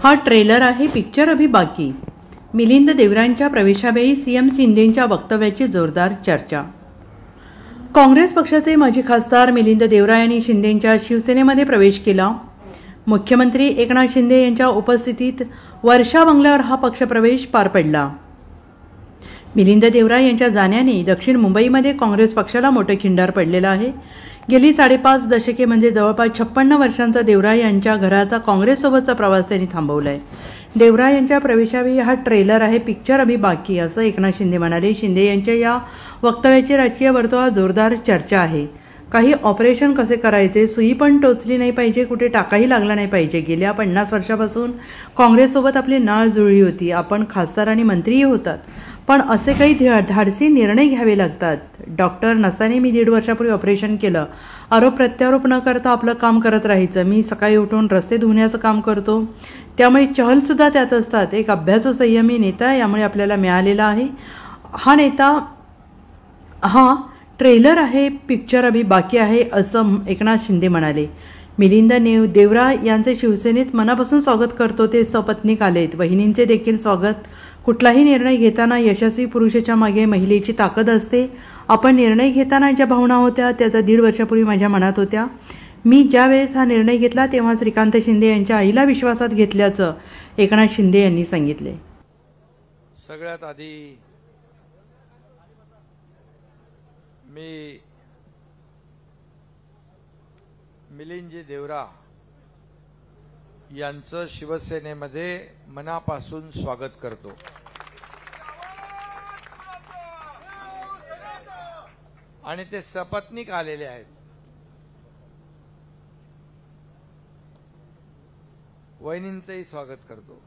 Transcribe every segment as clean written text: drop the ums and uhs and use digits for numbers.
हा ट्रेलर आहे, पिक्चर अभी बाकी। मिलिंद देवरांच्या प्रवेशावेळी सीएम शिंदेंच्या वक्तव्याची जोरदार चर्चा। काँग्रेस पक्षाचे माजी खासदार मिलिंद देवरा यांनी शिंदेंच्या शिवसेनेमध्ये प्रवेश केला। मुख्यमंत्री एकनाथ शिंदे यांच्या उपस्थितीत वर्षा बंगल्यावर हा पक्षप्रवेश पार पडला। मिलिंद देवरा यांच्या जाण्याने दक्षिण मुंबईमध्ये काँग्रेस पक्षाला मोठे खिंडार पडलेला आहे। गेली 5.5 दशके म्हणजे जवळपास 56 वर्षांचा देवरा यांच्या घराचा काँग्रेससोबतचा प्रवास त्यांनी थांबवलाय। देवरा यांच्या प्रवेशावेळी हा ट्रेलर आहे, पिक्चर अभी बाकी, असं एकनाथ शिंदे म्हणाले। शिंदे यांच्या या वक्तव्याची राजकीय वर्तुळात जोरदार चर्चा आहे। काही ऑपरेशन कसे करायचे, सुई पण टोचली नाही पाहिजे, कुठे टाकाही लागला नाही पाहिजे। गेल्या 50 वर्षापासून काँग्रेससोबत आपली नाळ जुळली होती, आपण खासदार आणि मंत्रीही होतात, पण असे काही धाडसी निर्णय घ्यावे लागतात। डॉक्टर नसताना मी 1.5 वर्षापूर्वी ऑपरेशन केलं। आरोप प्रत्यारोप न करता आपलं काम करत राहायचं। मी सकाळी उठून रस्ते धुण्याचं काम करतो, त्यामुळे चहल सुद्धा त्यात असतात। एक अभ्यासू संयमी नेता यामुळे आपल्याला मिळालेला आहे। हा नेता हा ट्रेलर आहे, पिक्चर अभी बाकी आहे, असं एकनाथ शिंदे म्हणाले। मिलिंद देवरा यांचे शिवसेनेत मनापासून स्वागत करतो। ते सपत्नीक आलेत। वहिनींचे देखील स्वागत। कुठलाही निर्णय घेताना यशस्वी पुरुषाच्या मागे महिलेची ताकद असते। आपण निर्णय घेताना ज्या भावना होत्या त्याचा 1.5 वर्षापूर्वी माझ्या मनात होत्या। मी ज्या वेळेस हा निर्णय घेतला तेव्हा श्रीकांत शिंदे यांच्या आईला विश्वासात घेतल्याचं एकनाथ शिंदे यांनी सांगितले। सगळ्यात आधी मी मिलिंदजी देवरा यांचं शिवसेनेमध्ये मनापासून स्वागत करतो। आणि ते सपत्नीक आलेले आहेत। वहिनींचंही स्वागत करतो।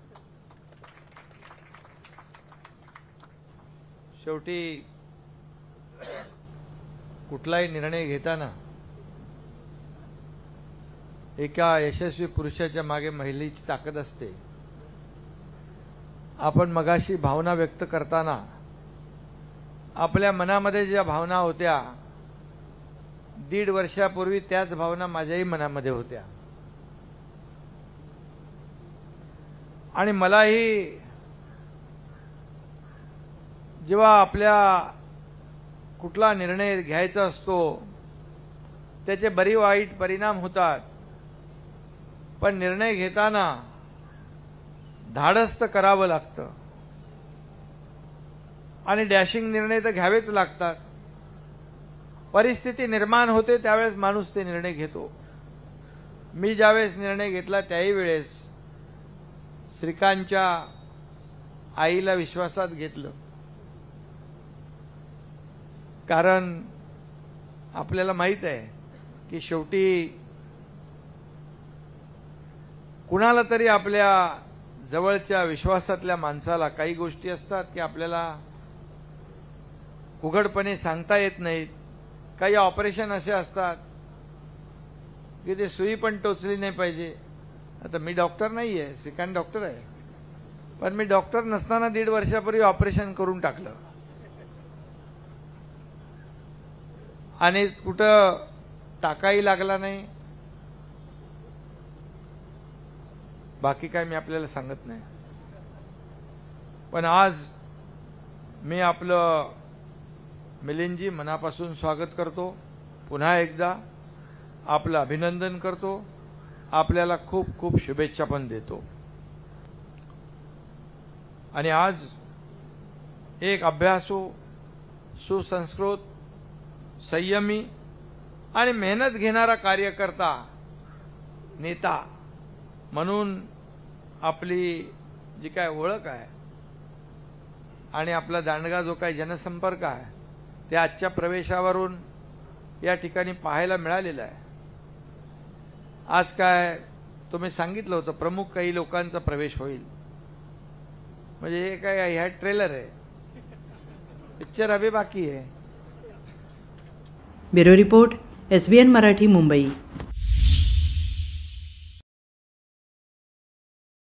शेवटी कुठलाही निर्णय घेताना एका यशस्वी पुरुषाच्या मागे महिलेची ताकद असते। आपण मगाशी भावना व्यक्त करताना आपल्या मनामध्ये ज्या भावना होत्या 1.5 वर्षापूर्वी त्याच भावना माझ्याही मनामध्ये होत्या। आणि मलाही जेव्हा आपल्या कुठला निर्णय घ्यायचा असतो त्याचे बरी वाईट परिणाम होतात, पण निर्णय घेताना धाडस करावं लागतं आणि डॅशिंग निर्णय तर घ्यावेच लागतात। परिस्थिती निर्माण होते त्यावेळेस माणूस ते निर्णय घेतो। मी ज्यावेळेस निर्णय घेतला त्याही वेळेस श्रीकांतच्या आईला विश्वासात घेतलं, कारण आपल्याला माहित आहे की शेवटी कुणाला तरी आपल्या जवळच्या विश्वासातल्या माणसाला काही गोष्टी असतात की आपल्याला उघडपणे सांगता येत नाहीत। काही ऑपरेशन असे असतात की ते सुई पण टोचली नाही पाहिजे। आता मी डॉक्टर नाहीये, श्रीकांत डॉक्टर आहे, पण मी डॉक्टर नसताना 1.5 वर्षापूर्वी ऑपरेशन करून टाकलं आणि कुठं टाकाही लागला नाही। बाकी काय मी आपल्याला सांगत नाही, पण आज मी आपलं मिलिंदजी मनापासून स्वागत करतो। पुन्हा एकदा आपलं अभिनंदन करतो, आपल्याला खूप खूप शुभेच्छा पण देतो। आणि आज एक अभ्यासू, सुसंस्कृत, संयमी आणि मेहनत घेणारा कार्यकर्ता, नेता म्हणून आपली जी काय ओळख आहे आणि आपला दांडगा जो काही जनसंपर्क आहे ते आजच्या प्रवेशावरून या ठिकाणी पाहायला मिळालेला आहे। आज काय तुम्ही सांगितलं होतं प्रमुख काही लोकांचा प्रवेश होईल, म्हणजे हे काय ह्या ट्रेलर आहे, पिक्चर अभी बाकी आहे। Bureau report, SBN Marathi, Mumbai.